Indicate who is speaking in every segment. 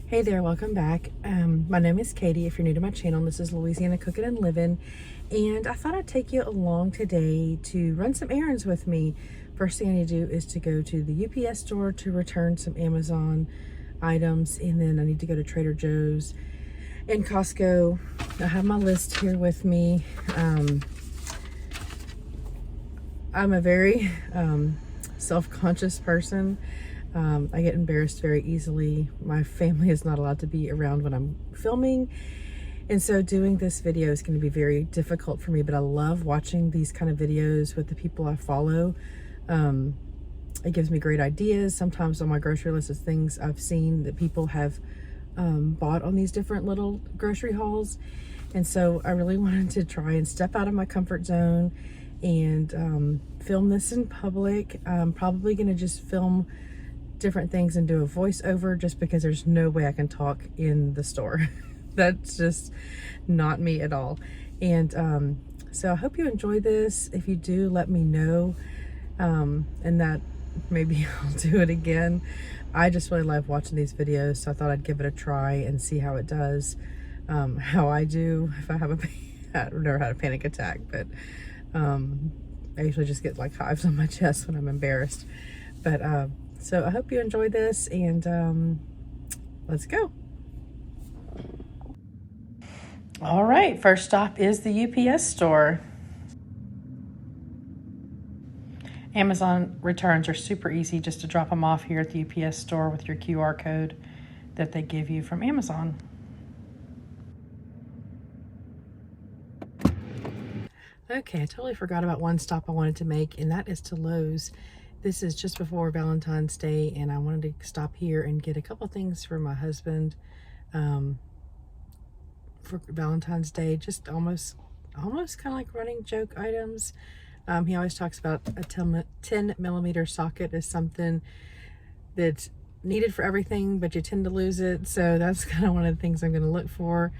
Speaker 1: Hey there, welcome back. My name is Katie. If you're new to my channel, this is Louisiana Cooking and Living, and I thought I'd take you along today to run some errands with me. First thing I need to do is to go to the UPS store to return some Amazon items, and then I need to go to Trader Joe's and Costco. I have my list here with me. I'm a very self-conscious person. I get embarrassed very easily. My family is not allowed to be around when I'm filming, and so doing this video is going to be very difficult for me, but I love watching these kind of videos with the people I follow. It gives me great ideas. Sometimes on my grocery list is things I've seen that people have bought on these different little grocery hauls, and so I really wanted to try and step out of my comfort zone and film this in public. I'm probably going to just film different things and do a voiceover just because there's no way I can talk in the store. That's just not me at all. And so I hope you enjoy this. If you do, let me know, and that maybe I'll do it again. I just really love watching these videos, so I thought I'd give it a try and see how it does, how I do if I have I've never had a panic attack, but I usually just get like hives on my chest when I'm embarrassed. But so I hope you enjoy this, and let's go. All right, first stop is the UPS store. Amazon returns are super easy, just to drop them off here at the UPS store with your QR code that they give you from Amazon. Okay, I totally forgot about one stop I wanted to make, and that is to Lowe's. This is just before Valentine's Day, and I wanted to stop here and get a couple things for my husband for Valentine's Day. Just almost kind of like running joke items. He always talks about a 10 millimeter socket is something that's needed for everything, but you tend to lose it. So that's kind of one of the things I'm going to look for.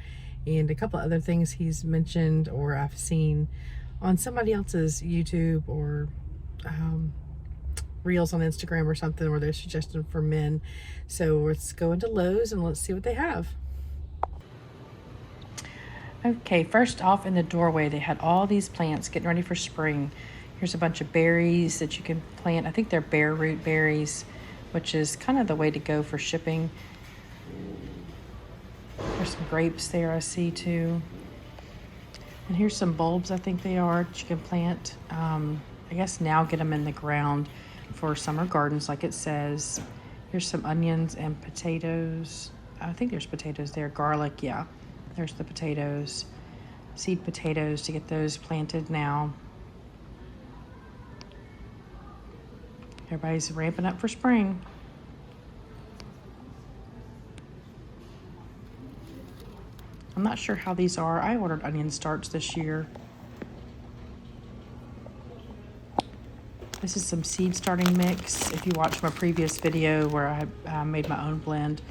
Speaker 1: And a couple other things he's mentioned or I've seen on somebody else's YouTube or reels on Instagram or something where they're suggesting for men. So let's go into Lowe's and let's see what they have. Okay, first off in the doorway, they had all these plants getting ready for spring. Here's a bunch of berries that you can plant. I think they're bare root berries, which is kind of the way to go for shipping. There's some grapes there I see too. And here's some bulbs, I think they are, that you can plant. I guess now get them in the ground for summer gardens like it says. Here's some onions and potatoes. I think there's potatoes there. Garlic, yeah. There's the potatoes. Seed potatoes to get those planted now. Everybody's ramping up for spring. I'm not sure how these are. I ordered onion starts this year. This is some seed starting mix. If you watched my previous video where I made my own blend,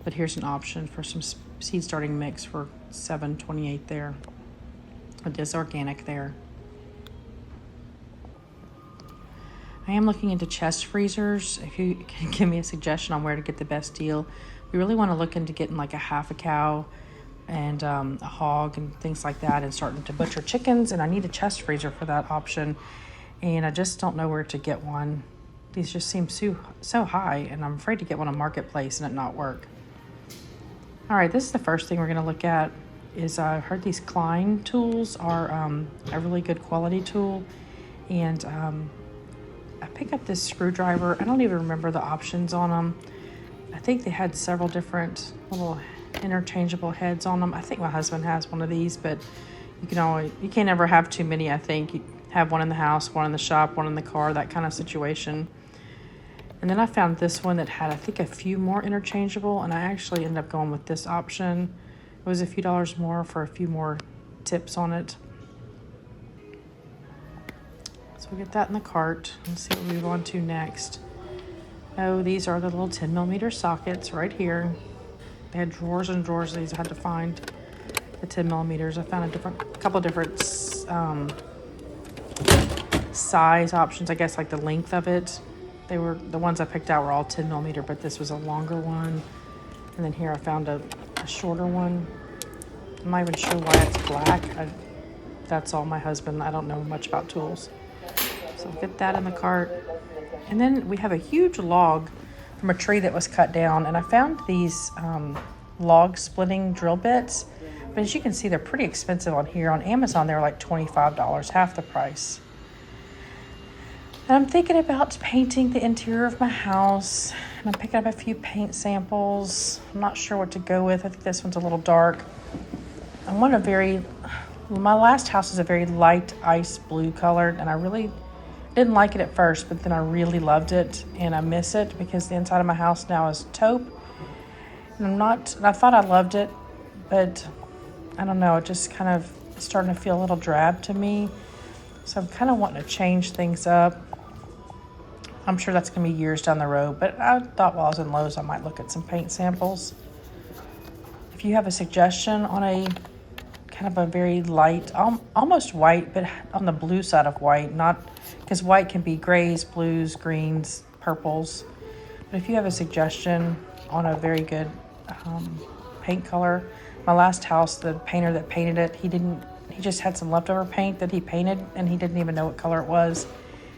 Speaker 1: but here's an option for some seed starting mix for $7.28 there. It is organic there. I am looking into chest freezers. If you can give me a suggestion on where to get the best deal. We really want to look into getting like a half a cow and a hog and things like that, and starting to butcher chickens, and I need a chest freezer for that option, and I just don't know where to get one. These just seem so high, and I'm afraid to get one on Marketplace and it not work. All right, this is the first thing we're going to look at. Is I heard these Klein tools are a really good quality tool, and I picked up this screwdriver. I don't even remember the options on them. I think they had several different little interchangeable heads on them. I think my husband has one of these, but you can't ever have too many. I think you have one in the house, one in the shop, one in the car, that kind of situation. And then I found this one that had, I think, a few more interchangeable, and I actually ended up going with this option. It was a few dollars more for a few more tips on it. So we'll get that in the cart and see what we move on to next. Oh, these are the little 10 millimeter sockets right here. They had drawers and drawers of these. I had to find the 10 millimeters. I found a couple different size options, I guess, like the length of it. The ones I picked out were all 10 millimeter, but this was a longer one. And then here I found a shorter one. I'm not even sure why it's black. That's all my husband. I don't know much about tools. So I'll get that in the cart. And then we have a huge log from a tree that was cut down. And I found these log splitting drill bits. But as you can see, they're pretty expensive on here. On Amazon, they're like $25, half the price. And I'm thinking about painting the interior of my house. And I'm picking up a few paint samples. I'm not sure what to go with. I think this one's a little dark. I want my last house is a very light ice blue colored, and I really didn't like it at first, but then I really loved it, and I miss it because the inside of my house now is taupe. And I thought I loved it, but I don't know, it just kind of starting to feel a little drab to me. So I'm kind of wanting to change things up. I'm sure that's going to be years down the road, but I thought while I was in Lowe's, I might look at some paint samples. If you have a suggestion on a kind of a very light, almost white, but on the blue side of white, not because white can be grays, blues, greens, purples. But if you have a suggestion on a very good paint color, my last house, the painter that painted it, he just had some leftover paint that he painted, and he didn't even know what color it was.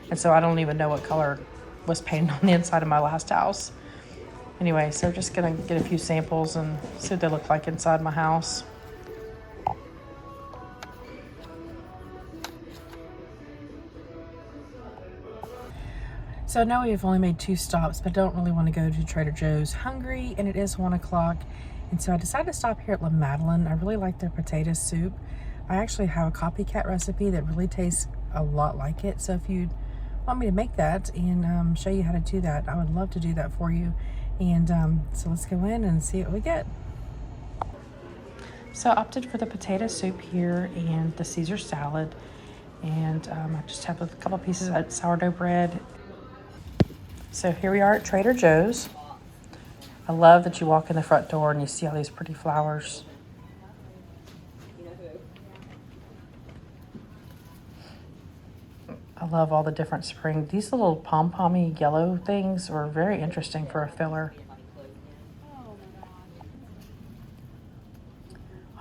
Speaker 1: And so I don't even know what color was painted on the inside of my last house. Anyway, so just gonna get a few samples and see what they look like inside my house. So now we've only made 2 stops, but I don't really want to go to Trader Joe's hungry, and it is 1 o'clock. And so I decided to stop here at Madeline. I really like their potato soup. I actually have a copycat recipe that really tastes a lot like it. So if you want me to make that and show you how to do that, I would love to do that for you. And so let's go in and see what we get. So I opted for the potato soup here and the Caesar salad. And I just have a couple pieces of sourdough bread. So here we are at Trader Joe's. I love that you walk in the front door and you see all these pretty flowers. I love all the different spring. These little pom-pommy yellow things were very interesting for a filler.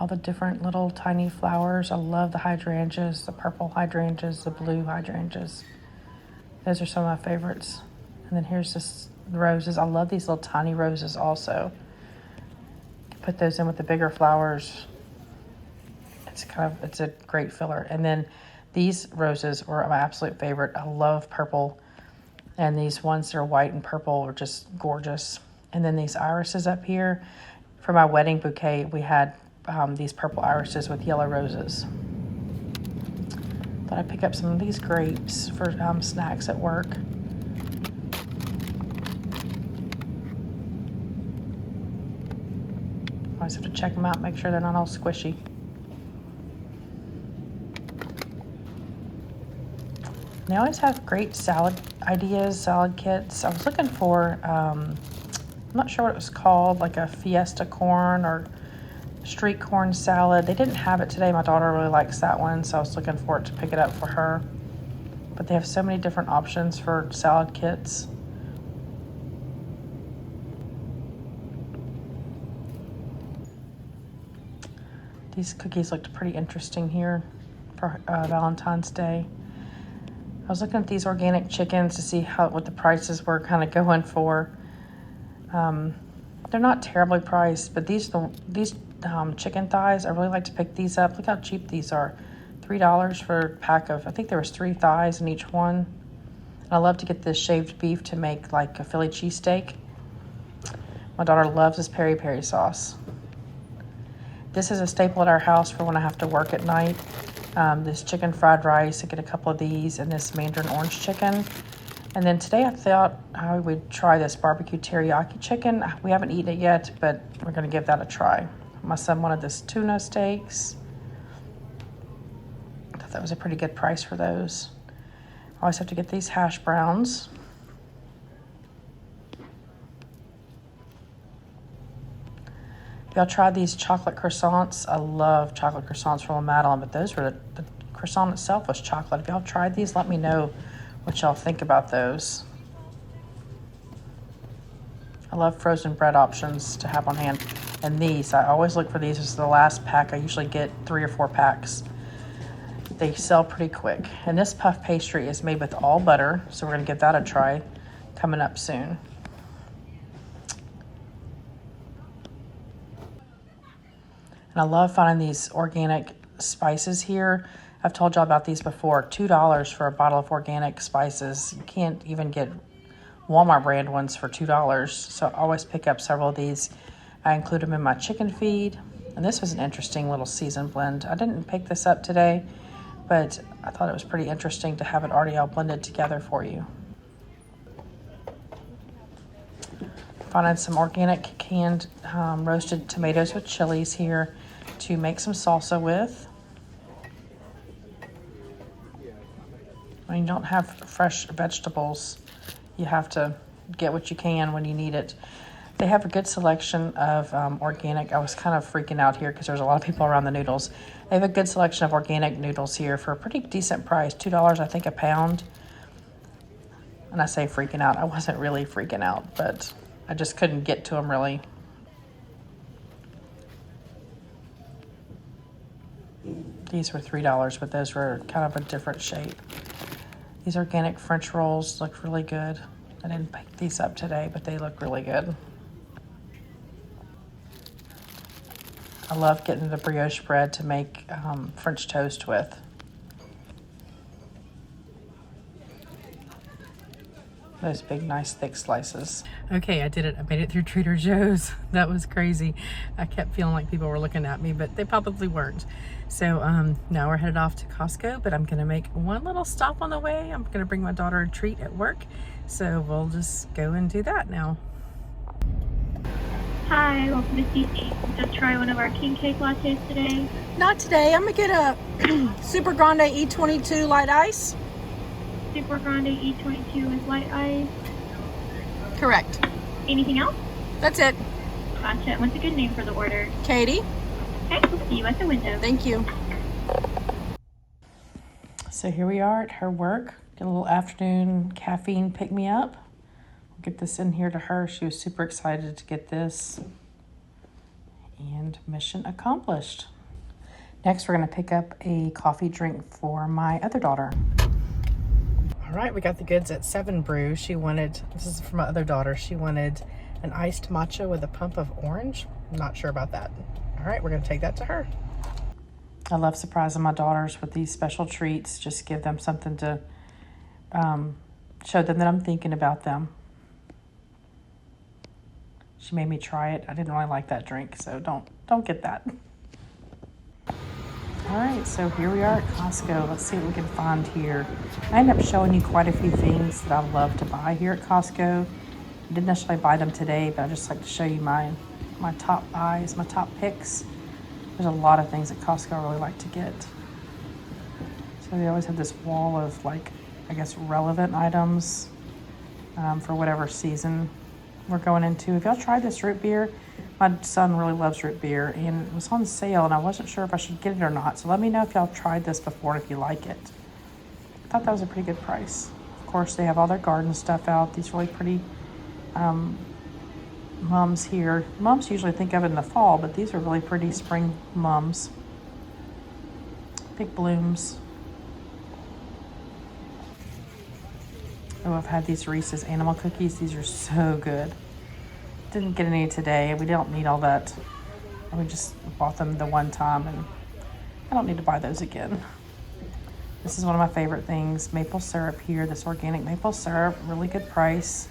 Speaker 1: All the different little tiny flowers. I love the hydrangeas, the purple hydrangeas, the blue hydrangeas. Those are some of my favorites. And then here's this roses. I love these little tiny roses also. Put those in with the bigger flowers. It's a great filler. And then these roses were my absolute favorite. I love purple. And these ones that are white and purple are just gorgeous. And then these irises up here. For my wedding bouquet, we had these purple irises with yellow roses. Thought I'd pick up some of these grapes for snacks at work. Always have to check them out, make sure they're not all squishy. They always have great salad ideas, salad kits. I was looking for, I'm not sure what it was called, like a fiesta corn or street corn salad. They didn't have it today. My daughter really likes that one, so I was looking for it to pick it up for her. But they have so many different options for salad kits. These cookies looked pretty interesting here for Valentine's Day. I was looking at these organic chickens to see what the prices were kind of going for. They're not terribly priced, but these chicken thighs, I really like to pick these up. Look how cheap these are. $3 for a pack of, I think there was 3 thighs in each one. And I love to get this shaved beef to make like a Philly cheesesteak. My daughter loves this peri-peri sauce. This is a staple at our house for when I have to work at night. This chicken fried rice, I get a couple of these, and this mandarin orange chicken. And then today I thought I would try this barbecue teriyaki chicken. We haven't eaten it yet, but we're gonna give that a try. My son wanted this tuna steaks. I thought that was a pretty good price for those. I always have to get these hash browns. Y'all tried these chocolate croissants? I love chocolate croissants from Madeline, but those were the croissant itself was chocolate. If y'all tried these, let me know what y'all think about those. I love frozen bread options to have on hand. And these, I always look for these. This is the last pack. I usually get 3 or 4 packs. They sell pretty quick. And this puff pastry is made with all butter, so we're gonna give that a try coming up soon. And I love finding these organic spices here. I've told y'all about these before. $2 for a bottle of organic spices. You can't even get Walmart brand ones for $2. So I always pick up several of these. I include them in my chicken feed. And this was an interesting little seasoned blend. I didn't pick this up today, but I thought it was pretty interesting to have it already all blended together for you. Finding some organic canned roasted tomatoes with chilies here to make some salsa with. When you don't have fresh vegetables, you have to get what you can when you need it. They have a good selection of organic. I was kind of freaking out here because there's a lot of people around the noodles. They have a good selection of organic noodles here for a pretty decent price, $2 I think a pound. And I say freaking out, I wasn't really freaking out, but I just couldn't get to them really. These were $3, but those were kind of a different shape. These organic French rolls look really good. I didn't pick these up today, but they look really good. I love getting the brioche bread to make French toast with. Those big, nice, thick slices. Okay, I did it. I made it through Trader Joe's. That was crazy. I kept feeling like people were looking at me, but they probably weren't. So now we're headed off to Costco, but I'm gonna make one little stop on the way. I'm gonna bring my daughter a treat at work. So we'll just go and do that now.
Speaker 2: Hi, welcome to CC. Just try one of our king cake lattes today.
Speaker 1: Not today. I'm gonna get a Super Grande E22 light ice.
Speaker 2: Super Grande E22 with light ice.
Speaker 1: Correct.
Speaker 2: Anything else?
Speaker 1: That's it.
Speaker 2: Gotcha. What's a good name for the order?
Speaker 1: Katie.
Speaker 2: Okay, we'll see you at the window.
Speaker 1: Thank you. So here we are at her work. Get a little afternoon caffeine pick me up. We'll get this in here to her. She was super excited to get this. And mission accomplished. Next, we're going to pick up a coffee drink for my other daughter. All right, we got the goods at 7 Brew. She wanted, this is for my other daughter, she wanted an iced matcha with a pump of orange. I'm not sure about that. All right, we're gonna take that to her. I love surprising my daughters with these special treats. Just give them something to show them that I'm thinking about them. She made me try it. I didn't really like that drink, so don't get that. All right, so here we are at Costco. Let's see what we can find here. I end up showing you quite a few things that I love to buy here at Costco. I didn't necessarily buy them today, but I just like to show you my top buys, my top picks. There's a lot of things at Costco I really like to get. So they always have this wall of like, I guess, relevant items for whatever season we're going into. Have y'all tried this root beer? My son really loves root beer, and it was on sale, and I wasn't sure if I should get it or not. So let me know if y'all tried this before and if you like it. I thought that was a pretty good price. Of course, they have all their garden stuff out. These really pretty mums here. Mums usually think of it in the fall, but these are really pretty spring mums. Big blooms. Oh, I've had these Reese's animal cookies. These are so good. Didn't get any today. We don't need all that. We just bought them the one time, and I don't need to buy those again. This is one of my favorite things. Maple syrup here. This organic maple syrup. Really good price.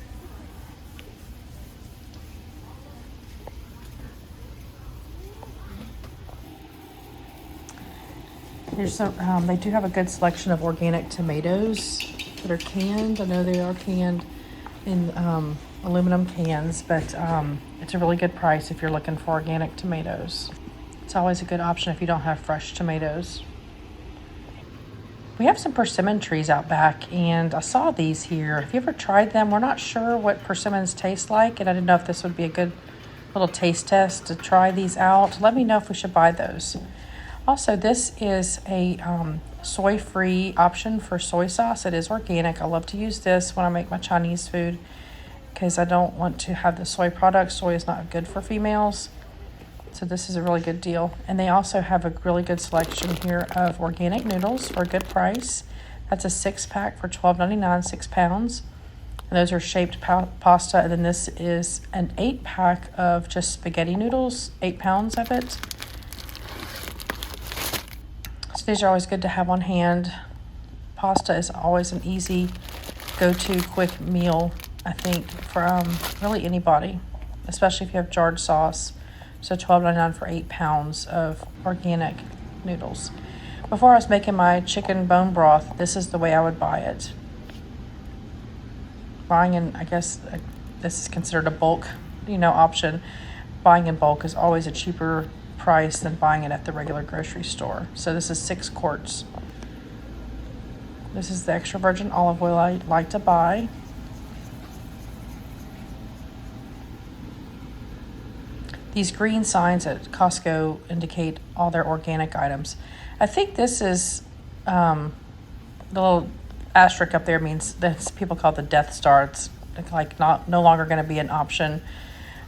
Speaker 1: Here's some, they do have a good selection of organic tomatoes that are canned. I know they are canned in aluminum cans, but it's a really good price if you're looking for organic tomatoes. It's always a good option if you don't have fresh tomatoes. We have some persimmon trees out back, and I saw these here. Have you ever tried them? We're not sure what persimmons taste like, and I didn't know if this would be a good little taste test to try these out. Let me know if we should buy those. Also, this is a soy-free option for soy sauce. It is organic. I love to use this when I make my Chinese food. because I don't want to have the soy product. Soy is not good for females. So this is a really good deal. And they also have a really good selection here of organic noodles for a good price. That's a 6-pack for $12.99, 6 pounds. And those are shaped pasta. And then this is an 8-pack of just spaghetti noodles, 8 pounds of it. So these are always good to have on hand. Pasta is always an easy go-to quick meal, I think, for really anybody, especially if you have jarred sauce. So $12.99 for 8 pounds of organic noodles. Before I was making my chicken bone broth, this is the way I would buy it. Buying in, I guess this is considered a bulk, option. Buying in bulk is always a cheaper price than buying it at the regular grocery store. So this is 6 quarts. This is the extra virgin olive oil I like to buy. These green signs at Costco indicate all their organic items. I think this is, the little asterisk up there means that people call it the Death Star. It's like no longer going to be an option.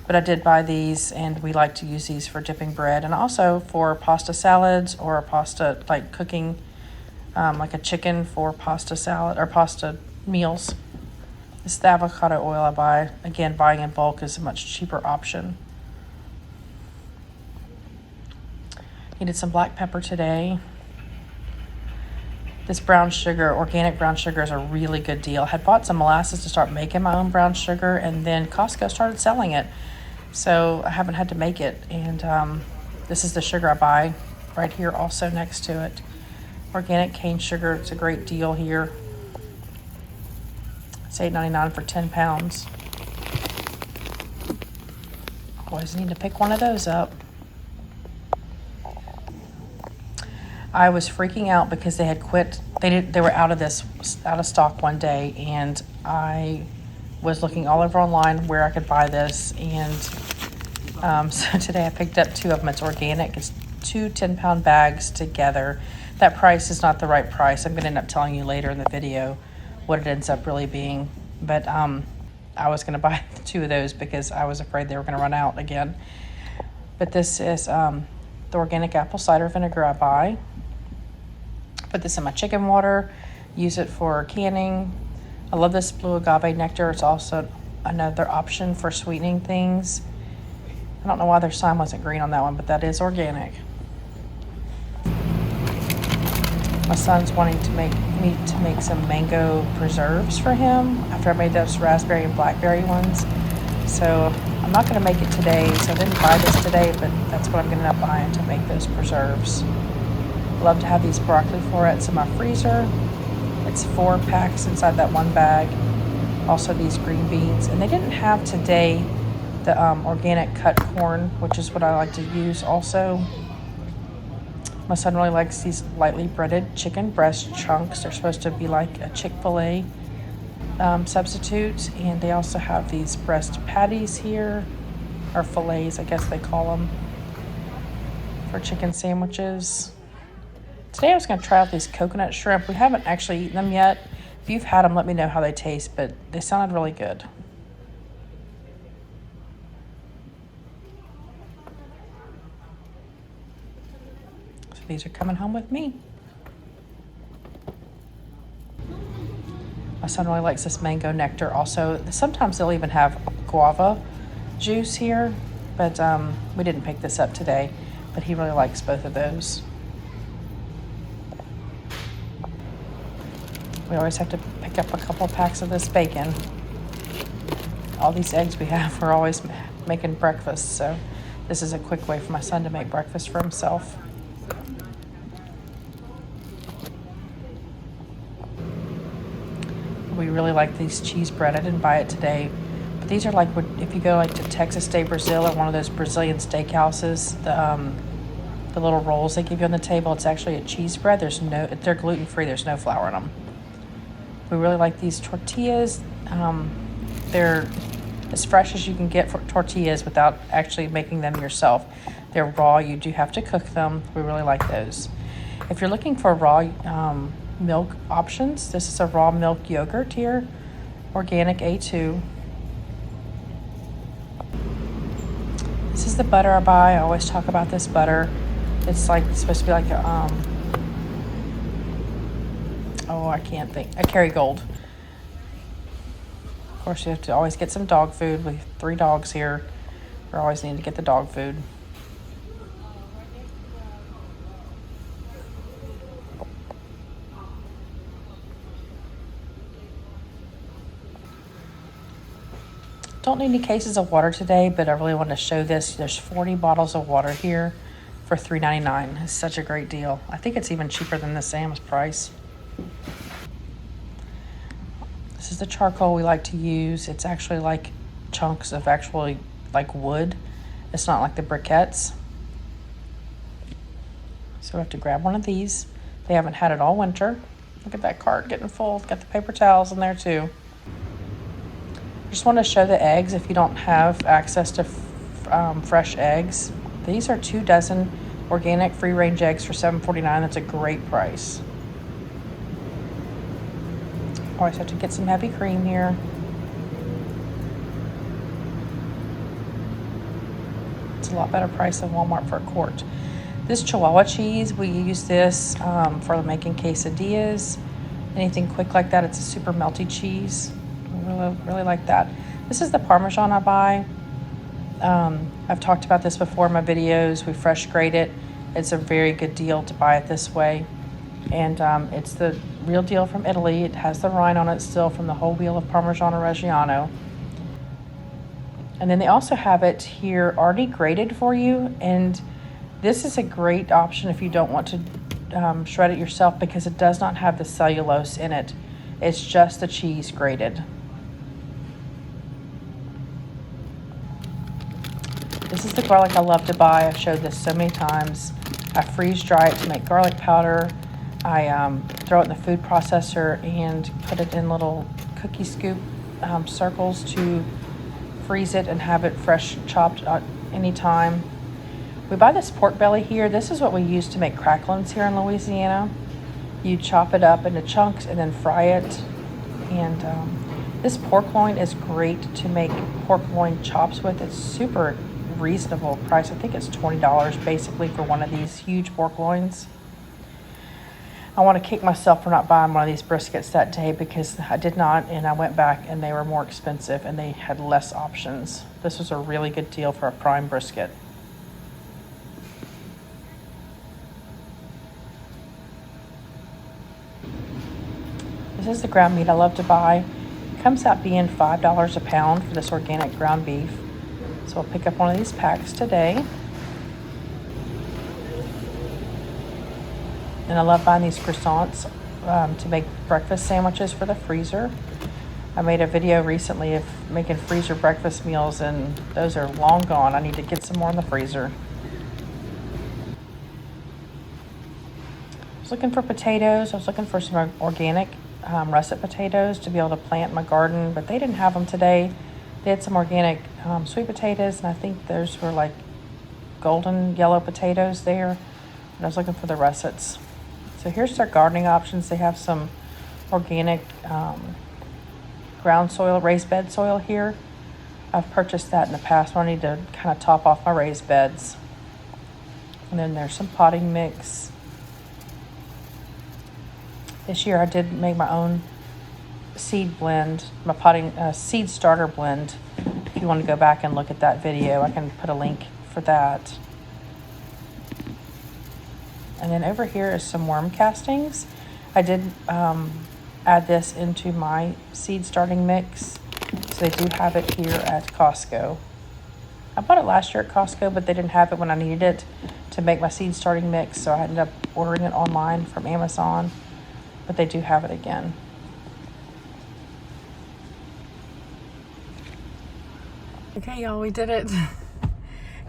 Speaker 1: But I did buy these, and we like to use these for dipping bread and also for pasta salads or pasta, like cooking, like a chicken for pasta salad or pasta meals. This is the avocado oil I buy. Again, buying in bulk is a much cheaper option. Needed some black pepper today. This brown sugar, organic brown sugar, is a really good deal. I had bought some molasses to start making my own brown sugar, and then Costco started selling it. So I haven't had to make it. And this is the sugar I buy right here also next to it. Organic cane sugar, it's a great deal here. It's $8.99 for 10 pounds. Always need to pick one of those up. I was freaking out because they had quit. They were out of stock one day, and I was looking all over online where I could buy this. And so today I picked up 2 of them. It's organic. It's 2 10-pound bags together. That price is not the right price. I'm going to end up telling you later in the video what it ends up really being. But I was going to buy 2 of those because I was afraid they were going to run out again. But this is the organic apple cider vinegar I buy. Put this in my chicken water, use it for canning. I love this blue agave nectar. It's also another option for sweetening things. I don't know why their sign wasn't green on that one, but that is organic. My son's wanting me to make some mango preserves for him after I made those raspberry and blackberry ones. So I'm not going to make it today, so I didn't buy this today, but that's what I'm going to end up buying to make those preserves. Love to have these broccoli florets in my freezer. It's 4 packs inside that one bag. Also these green beans. And they didn't have today the organic cut corn, which is what I like to use also. My son really likes these lightly breaded chicken breast chunks. They're supposed to be like a Chick-fil-A substitute. And they also have these breast patties here, or fillets, I guess they call them, for chicken sandwiches. Today I was going to try out these coconut shrimp. We haven't actually eaten them yet. If you've had them, let me know how they taste, but they sounded really good. So these are coming home with me. My son really likes this mango nectar. Also, sometimes they'll even have guava juice here, but we didn't pick this up today, but he really likes both of those. We always have to pick up a couple packs of this bacon. All these eggs we have, we're always making breakfast, so this is a quick way for my son to make breakfast for himself. We really like these cheese bread. I didn't buy it today, but these are like if you go like to Texas de Brazil or one of those Brazilian steakhouses, the little rolls they give you on the table, it's actually a cheese bread. They're gluten-free. There's no flour in them. We really like these tortillas. They're as fresh as you can get for tortillas without actually making them yourself. They're raw. You do have to cook them. We really like those. If you're looking for raw milk options, this is a raw milk yogurt here, organic A2. the butter I buy. I always talk about this butter. It's like supposed to be like a oh, I can't think. A Kerrygold. Of course, you have to always get some dog food. We have 3 dogs here. We always need to get the dog food. Don't need any cases of water today, but I really want to show this. There's 40 bottles of water here for $3.99. It's such a great deal. I think it's even cheaper than the Sam's price. This is the charcoal we like to use. It's actually like chunks of actually like wood. It's not like the briquettes. So we have to grab one of these. They haven't had it all winter. Look at that cart getting full. Got the paper towels in there too. Just want to show the eggs if you don't have access to fresh eggs. These are 2 dozen organic free-range eggs for $7.49. That's a great price. Always have to get some heavy cream here. It's a lot better price than Walmart for a quart. This Chihuahua cheese, we use this for making quesadillas. Anything quick like that. It's a super melty cheese. Really like that. This is the Parmesan I buy. I've talked about this before in my videos. We fresh grate it. It's a very good deal to buy it this way. And it's the real deal from Italy. It has the rind on it still from the whole wheel of Parmigiano Reggiano. And then they also have it here already grated for you. And this is a great option if you don't want to shred it yourself, because it does not have the cellulose in it. It's just the cheese grated. This is the garlic I love to buy. I've showed this so many times. I freeze dry it to make garlic powder. I throw it in the food processor and put it in little cookie scoop circles to freeze it and have it fresh chopped at any time. We buy this pork belly here. This is what we use to make cracklings here in Louisiana. You chop it up into chunks and then fry it. And this pork loin is great to make pork loin chops with. It's super reasonable price. I think it's $20 basically for one of these huge pork loins. I want to kick myself for not buying one of these briskets that day, because I did not, and I went back and they were more expensive and they had less options. This was a really good deal for a prime brisket. This is the ground meat I love to buy. It comes out being $5 a pound for this organic ground beef. So I'll pick up one of these packs today. And I love buying these croissants to make breakfast sandwiches for the freezer. I made a video recently of making freezer breakfast meals, and those are long gone. I need to get some more in the freezer. I was looking for potatoes. I was looking for some organic russet potatoes to be able to plant in my garden, but they didn't have them today. They had some organic sweet potatoes, and I think those were like golden yellow potatoes there. And I was looking for the russets. So here's their gardening options. They have some organic ground soil, raised bed soil here. I've purchased that in the past when I need to kind of top off my raised beds. And then there's some potting mix. This year I did make my own seed blend, my potting seed starter blend. If you want to go back and look at that video, I can put a link for that. And then over here is some worm castings. I did add this into my seed starting mix. So they do have it here at Costco. I bought it last year at Costco, but they didn't have it when I needed it to make my seed starting mix. So I ended up ordering it online from Amazon, but they do have it again. Okay, y'all, we did it.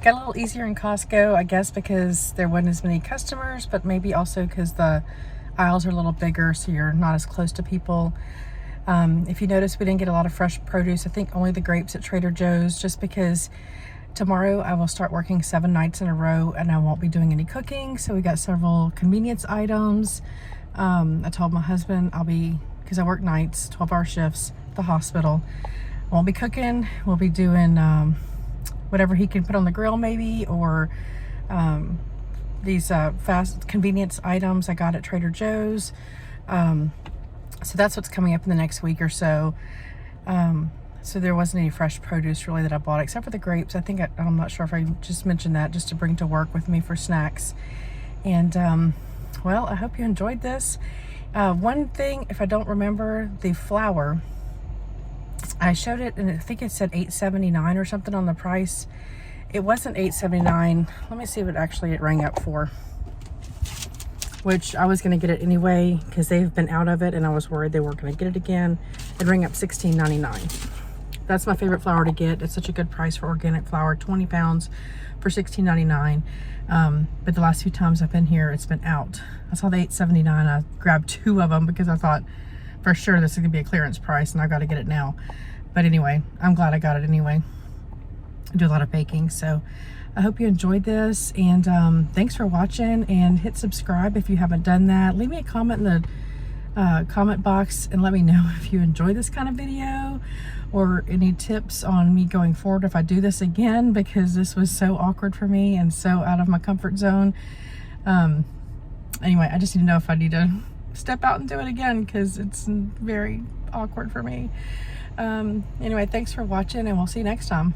Speaker 1: Got a little easier in Costco, I guess because there wasn't as many customers, but maybe also because the aisles are a little bigger, so you're not as close to people. If you notice, we didn't get a lot of fresh produce. I think only the grapes at Trader Joe's, just because tomorrow I will start working 7 nights in a row and I won't be doing any cooking. So we got several convenience items. I told my husband because I work nights, 12-hour shifts at the hospital. Won't be cooking. We'll be doing whatever he can put on the grill maybe, or these fast convenience items I got at Trader Joe's. So that's what's coming up in the next week or so. So there wasn't any fresh produce really that I bought, except for the grapes. I'm not sure if I just mentioned that, just to bring to work with me for snacks. And well, I hope you enjoyed this. One thing, if I don't remember, the flour, I showed it and I think it said $8.79 or something on the price. It wasn't $8.79. Let me see what actually it rang up for, which I was going to get it anyway because they've been out of it and I was worried they weren't going to get it again. It rang up $16.99. That's my favorite flour to get. It's such a good price for organic flour, 20 pounds for $16.99. But the last few times I've been here, it's been out. I saw the $8.79. I grabbed 2 of them because I thought for sure this is going to be a clearance price and I got to get it now. But anyway, I'm glad I got it anyway. I do a lot of baking, so I hope you enjoyed this, and thanks for watching, and hit subscribe if you haven't done that. Leave me a comment in the comment box and let me know if you enjoy this kind of video or any tips on me going forward if I do this again, because this was so awkward for me and so out of my comfort zone. Anyway, I just need to know if I need to step out and do it again because it's very awkward for me. Anyway, thanks for watching and we'll see you next time.